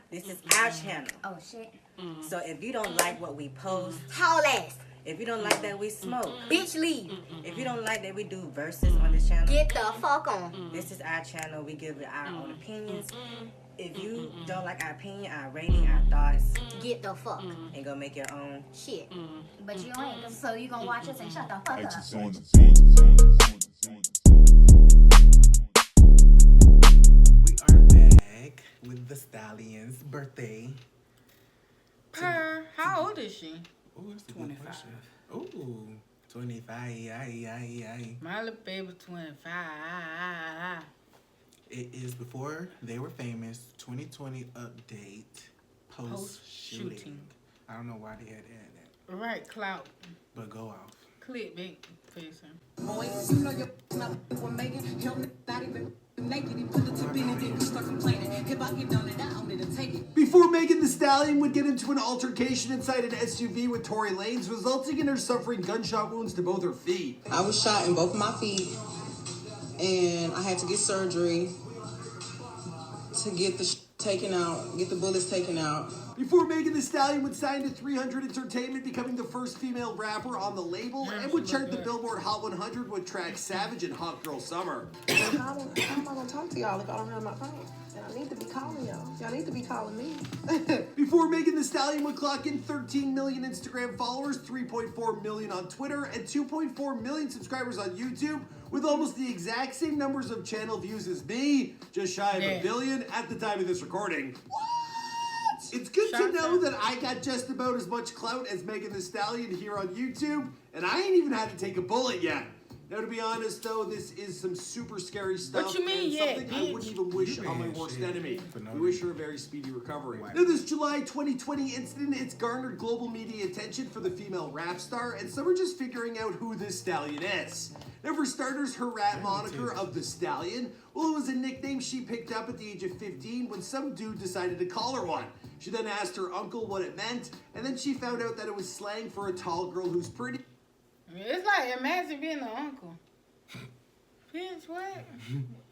This is our channel. Oh shit. So if you don't like what we post, Tall ass. if you don't like that we smoke, Bitch, leave. if you don't like that we do verses on this channel, Get the fuck on. this is our channel. We give our own opinions. If you don't like our opinion, our rating, our thoughts, Get the fuck. and go make your own. Shit. But you ain't, so you gonna watch us and shut the fuck up. We are back with the Stallion's birthday. How old is she? Ooh, that's a good 25. question. Ooh, 25. Aye. My little baby 25. It is before they were famous. 2020 update. Post-shooting. Post-shooting. I don't know why they had to add that, Right, clout. but go off. Clickbait facing. Boys, you know you're not for making him not even naked. He put the tip in and then you start complaining. If I get done it, I own it and take it. Before Megan Thee Stallion would get into an altercation inside an SUV with Tory Lanez, resulting in her suffering gunshot wounds to both her feet. I was shot in both of my feet, and I had to get surgery to get the taken out, get the bullets taken out. Before Megan Thee Stallion would sign to 300 Entertainment, becoming the first female rapper on the label, and would chart the Billboard Hot 100 with tracks Savage and Hot Girl Summer. How am I gonna talk to y'all if I don't have my phone? And I need to be calling y'all. Y'all need to be calling me. Before Megan Thee Stallion would clock in 13 million Instagram followers, 3.4 million on Twitter, and 2.4 million subscribers on YouTube, with almost the exact same numbers of channel views as me, just shy of a billion at the time of this recording. What? It's good to know that I got just about as much clout as Megan Thee Stallion here on YouTube, and I ain't even had to take a bullet yet. Now, to be honest, though, this is some super scary stuff. What you mean, and yeah, something I wouldn't even wish on my worst enemy. For no We wish her a very speedy recovery. Wow. Now, this July 2020 incident, it's garnered global media attention for the female rap star, and some are just figuring out who this Stallion is. Now, for starters, her rap moniker of the Stallion, well, it was a nickname she picked up at the age of 15 when some dude decided to call her one. She then asked her uncle what it meant, and then she found out that it was slang for a tall girl who's pretty. It's like, imagine being an uncle. Bitch, what?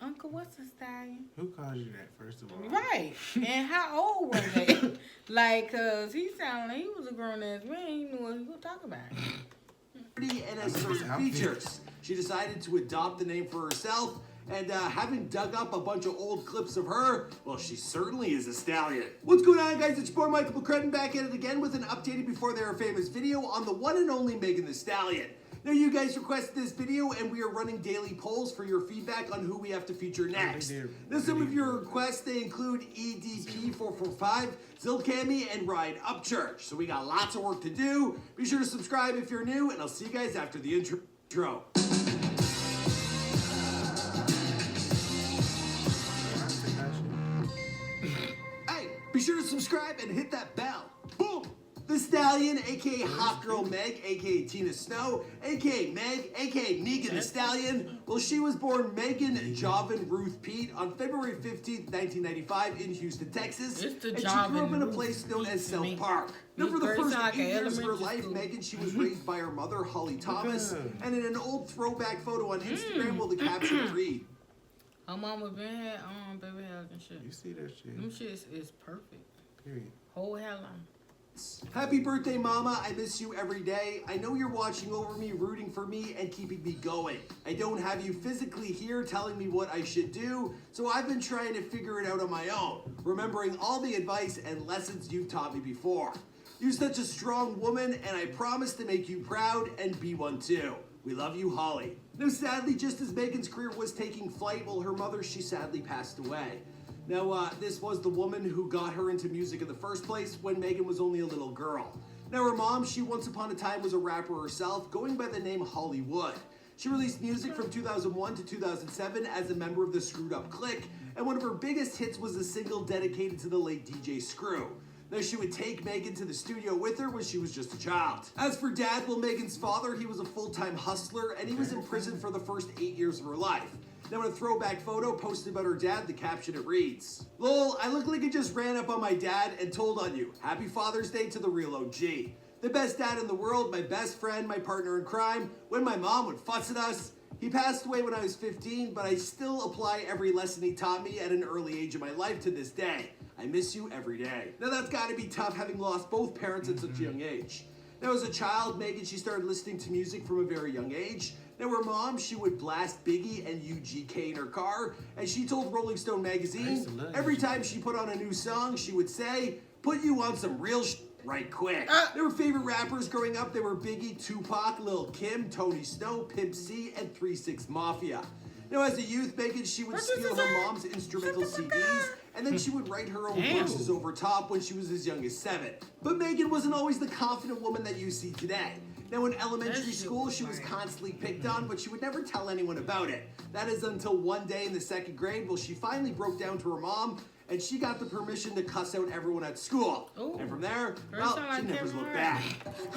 Uncle, what's a stallion? Who called you that, first of all? Right. And how old was they? Like, cause he sounded like he was a grown ass man. He knew what he was talking about. And has certain features. She decided to adopt the name for herself, and having dug up a bunch of old clips of her, well, she certainly is a stallion. What's going on, guys? It's your boy Michael McCrudden back at it again with an updated Before They Were Famous video on the one and only Megan Thee Stallion. Now, you guys requested this video, and we are running daily polls for your feedback on who we have to feature next. Now, some of your requests, they include EDP445, Zilcami, and Ride Upchurch. So we got lots of work to do. Be sure to subscribe if you're new, and I'll see you guys after the intro. Hey, be sure to subscribe and hit that bell. Boom! The Stallion, aka Hot Girl Meg, aka Tina Snow, aka Meg, aka Megan Thee Stallion. Well, she was born Megan Jovan Ruth Pete on February 15th, 1995 in Houston, Texas. And she grew up in a place known as South Park. Now, for the first 8 years of her life, Megan, she was raised by her mother, Holly Thomas. And in an old throwback photo on Instagram, well, the caption read, Her mama been had baby hairs and shit. You see that shit? Them shit is perfect. Period. Whole hairline. Happy birthday, Mama. I miss you every day. I know you're watching over me, rooting for me, and keeping me going. I don't have you physically here telling me what I should do, so I've been trying to figure it out on my own, remembering all the advice and lessons you've taught me before. You're such a strong woman, and I promise to make you proud and be one too. We love you, Holly. Now, sadly, just as Megan's career was taking flight, well, her mother, she sadly passed away. Now, this was the woman who got her into music in the first place when Megan was only a little girl. Now, her mom, she once upon a time was a rapper herself, going by the name Hollywood. She released music from 2001 to 2007 as a member of the Screwed Up Clique, and one of her biggest hits was a single dedicated to the late DJ Screw. Now, she would take Megan to the studio with her when she was just a child. As for Dad, well, Megan's father, he was a full-time hustler, and he was in prison for the first 8 years of her life. Now, in a throwback photo posted about her dad, the caption, it reads, "Lol, I look like I just ran up on my dad and told on you. Happy Father's Day to the real OG. The best dad in the world, my best friend, my partner in crime. When my mom would fuss at us. He passed away when I was 15, but I still apply every lesson he taught me at an early age of my life to this day. I miss you every day. Now that's gotta be tough having lost both parents at such a young age. Now as a child, Megan, she started listening to music from a very young age. Now her mom, she would blast Biggie and UGK in her car, and she told Rolling Stone magazine, every time she put on a new song, she would say, put you on some real right quick. Their favorite rappers growing up, they were Biggie, Tupac, Lil' Kim, Tony Snow, Pimp C, and 3 6 Mafia. Now as a youth, Megan, she would steal her mom's instrumental CDs, and then she would write her own verses over top when she was as young as 7. But Megan wasn't always the confident woman that you see today. Now in elementary school, she was constantly picked on, but she would never tell anyone about it. That is until one day in the 2nd grade, well, she finally broke down to her mom, and she got the permission to cuss out everyone at school. Ooh. And from there, well, she never looked back.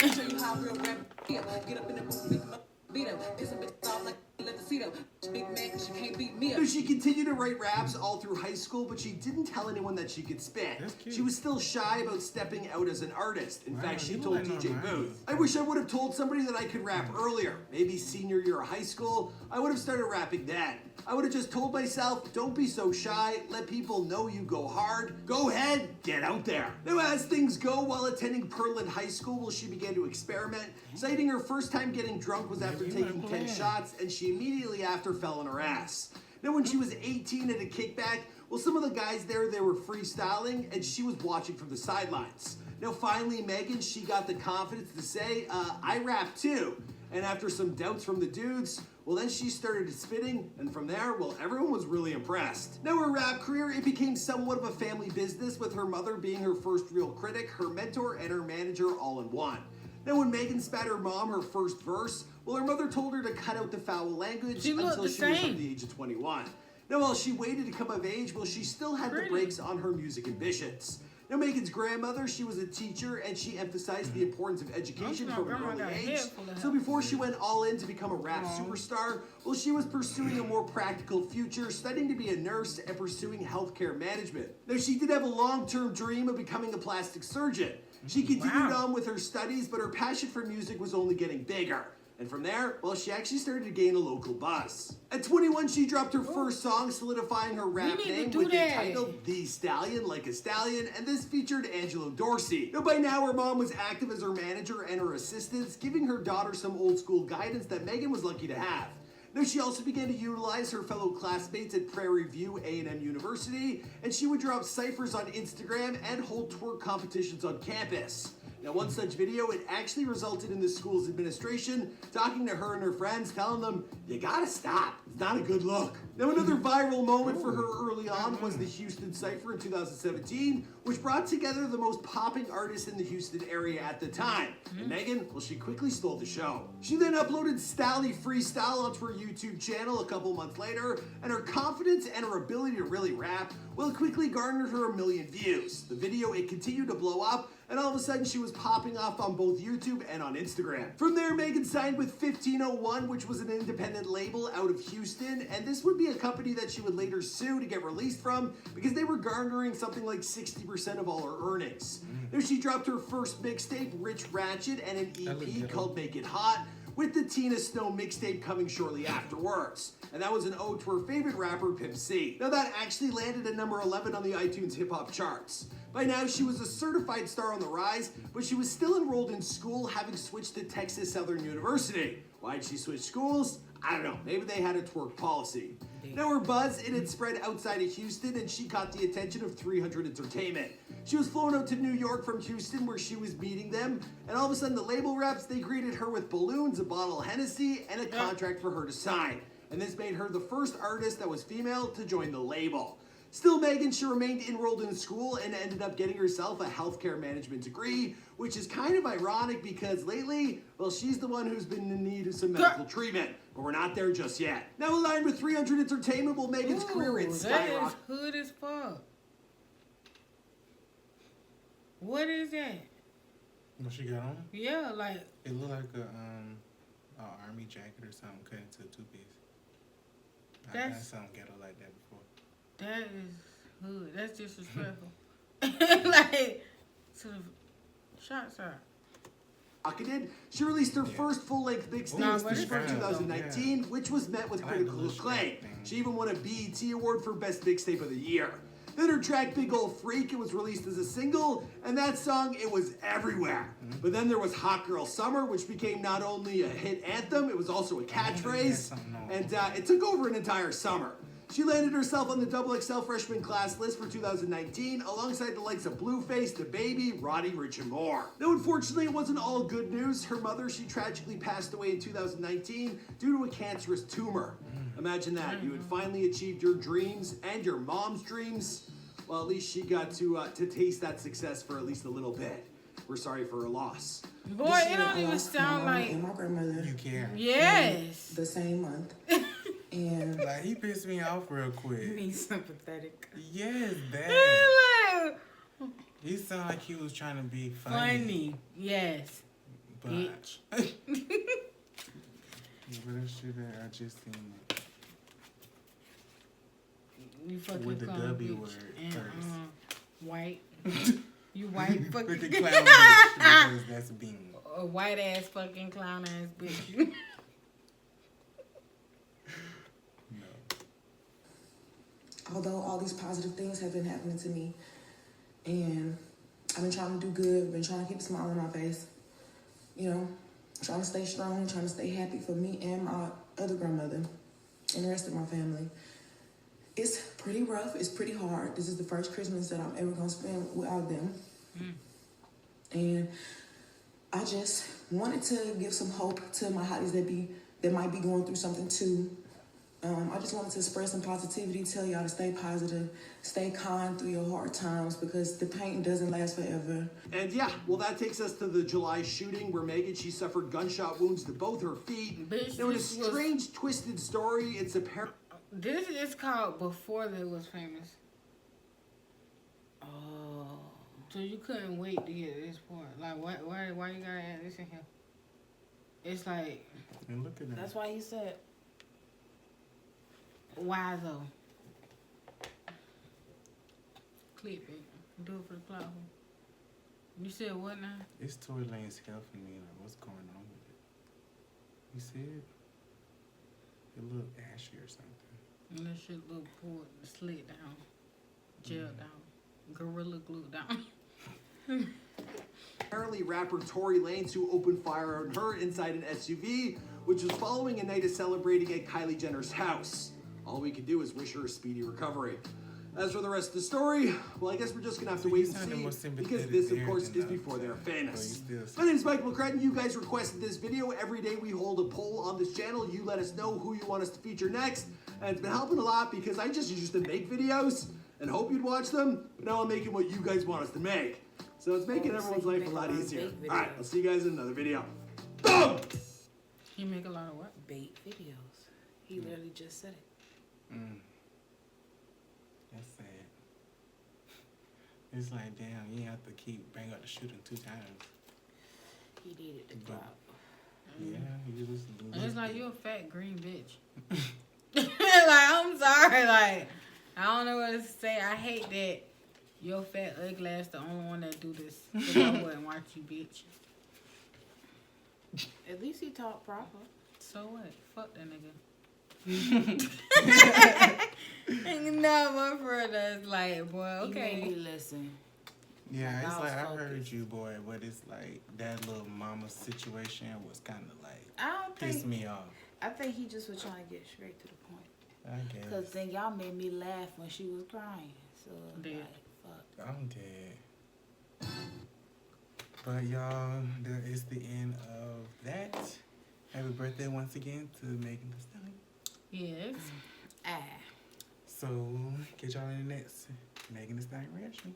Show you how real rap feel. Get up in the booth, make them beat him. Piss a bitch off like let the seat up. Big man, cause you can't beat me up. So she continued to write raps all through high school, but she didn't tell anyone that she could spit. She was still shy about stepping out as an artist. In fact, she told DJ Booth, I wish I would have told somebody that I could rap earlier. Maybe senior year of high school, I would have started rapping then. I would have just told myself, don't be so shy, let people know you go hard. Go ahead, get out there. Now as things go, while attending Pearland High School, well, she began to experiment, citing her first time getting drunk was after taking 10 shots, and she immediately after fell on her ass. Now when she was 18 at a kickback, well, some of the guys there, they were freestyling, and she was watching from the sidelines. Now finally, Megan, she got the confidence to say, I rap too. And after some doubts from the dudes, well, then she started spitting, and from there, well, everyone was really impressed. Now her rap career, it became somewhat of a family business, with her mother being her first real critic, her mentor, and her manager all in one. Now when Megan spat her mom her first verse, well, her mother told her to cut out the foul language until she was of the age of 21. Now while she waited to come of age, well, she still had the brakes on her music ambitions. Now Megan's grandmother, she was a teacher, and she emphasized the importance of education from an early age. So before she went all in to become a rap superstar, well, she was pursuing a more practical future, studying to be a nurse and pursuing healthcare management. Now she did have a long-term dream of becoming a plastic surgeon. She continued on with her studies, but her passion for music was only getting bigger. And from there, well, she actually started to gain a local buzz. At 21, she dropped her first song, solidifying her rap name with the title The Stallion, Like a Stallion, and this featured Angelo Dorsey. Now, by now, her mom was active as her manager and her assistants, giving her daughter some old school guidance that Megan was lucky to have. Now, she also began to utilize her fellow classmates at Prairie View A&M University, and she would drop ciphers on Instagram and hold twerk competitions on campus. Now, one such video, it actually resulted in the school's administration talking to her and her friends, telling them, you gotta stop. It's not a good look. Now, another viral moment for her early on was the Houston Cypher in 2017, which brought together the most popping artists in the Houston area at the time. And Megan, well, she quickly stole the show. She then uploaded Stallion Freestyle onto her YouTube channel a couple months later, and her confidence and her ability to really rap, well, quickly garnered her 1 million views. The video, it continued to blow up, and all of a sudden she was popping off on both YouTube and on Instagram. From there, Megan signed with 1501, which was an independent label out of Houston, and this would be a company that she would later sue to get released from because they were garnering something like 60% of all her earnings. Now she dropped her first mixtape, Rich Ratchet, and an EP called Make It Hot, with the Tina Snow mixtape coming shortly afterwards. And that was an ode to her favorite rapper, Pimp C. Now that actually landed at number 11 on the iTunes hip-hop charts. By now, she was a certified star on the rise, but she was still enrolled in school, having switched to Texas Southern University. Why'd she switch schools? I don't know, maybe they had a twerk policy. Now her buzz, it had spread outside of Houston, and she caught the attention of 300 Entertainment. She was flown out to New York from Houston, where she was meeting them, and all of a sudden the label reps, they greeted her with balloons, a bottle of Hennessy, and a contract for her to sign. And this made her the first artist that was female to join the label. Still, Megan, she remained enrolled in school and ended up getting herself a healthcare management degree, which is kind of ironic because lately, well, she's the one who's been in need of some medical treatment, but we're not there just yet. Now, aligned with 300 Entertainment, well, Megan's career in That is hood as fuck. What is that? What she got on? Yeah, like It looked like a army jacket or something cut into a 2-piece. I've done something ghetto like that before. that is hood. That's disrespectful. Like, to the shots are. Did. She released her first full-length mixtape in spring 2019, which was met with critical acclaim. She even won a BET Award for Best Mixtape of the Year. Then her track Big Ol' Freak, it was released as a single, and that song, it was everywhere. But then there was Hot Girl Summer, which became not only a hit anthem, it was also a catchphrase, and it took over an entire summer. She landed herself on the XXL freshman class list for 2019, alongside the likes of Blueface, DaBaby, Roddy Ricch, and more. Though unfortunately it wasn't all good news. Her mother, she tragically passed away in 2019 due to a cancerous tumor. Imagine that, you had finally achieved your dreams and your mom's dreams. Well, at least she got to taste that success for at least a little bit. We're sorry for her loss. Boy, it don't even sound like... And my grandmother. You care. Yes. The same month. And Like, he pissed me off real quick. He's sympathetic. Yes, that. Like, He sounded like he was trying to be funny. funny. Yes. But, Bitch. but that shit that I just seen it. You fucking With the clown W bitch. word And, first. White. You white fucking... With the clown bitch, because that's being. A white ass fucking clown ass bitch. although all these positive things have been happening to me, and I've been trying to do good, been trying to keep a smile on my face, you know, trying to stay strong, trying to stay happy for me and my other grandmother and the rest of my family. It's pretty rough. It's pretty hard. This is the first Christmas that I'm ever going to spend without them. And I just wanted to give some hope to my hotties that might be going through something too. I just wanted to spread some positivity, tell y'all to stay positive, stay kind through your hard times, because the pain doesn't last forever. And yeah, well, that takes us to the July shooting where Megan, she suffered gunshot wounds to both her feet. Bitch, There was a strange, twisted story. It's apparent. This is called Before They Was Famous. Oh. So you couldn't wait to get to this part. Like, why you gotta add this in here? It's like... And look at that. That's why he said... Why though? Clip it. Do it for the plot hole. You said what now? It's Tory Lane's helping me. Like, what's going on with it? You see it? It look ashy or something. And that shit look pulled, slit down, gel down, gorilla glue down. Apparently, rapper Tory Lanez, who opened fire on her inside an SUV, which was following a night of celebrating at Kylie Jenner's house. All we can do is wish her a speedy recovery. As for the rest of the story, well, I guess we're just gonna have to wait and see, because this, of course, is before they're famous. My name is Mike McCrudden. You guys requested this video. Every day we hold a poll on this channel. You let us know who you want us to feature next, and it's been helping a lot because I just used to make videos and hope you'd watch them, but now I'm making what you guys want us to make. So it's making everyone's life a lot easier. All right, I'll see you guys in another video. Boom! You make a lot of what? Bait videos. He literally just said it. That's sad. It's like, damn, you have to keep bringing up the shooting 2 times. He needed to drop. Yeah, you just. And it's like, you a fat green bitch. Like, I'm sorry, like, I don't know what to say. I hate that your fat ugly ass the only one that do this. Cause I wouldn't watch you, bitch. At least he talked proper. So what? Fuck that nigga. No, my brother's like, boy, okay. He made me listen. Yeah, it's like, I focused. heard you, boy, but it's like that little mama situation was kind of like, I don't pissed think. me off. I think he just was trying to get straight to the point. I guess. Cause then y'all made me laugh when she was crying. So Dead. like, fuck. I'm dead. But y'all, that is the end of that. Happy birthday once again to Megan Thee Stallion. Yes. Ah. So, catch y'all in the next Megan Thee Stallion reaction.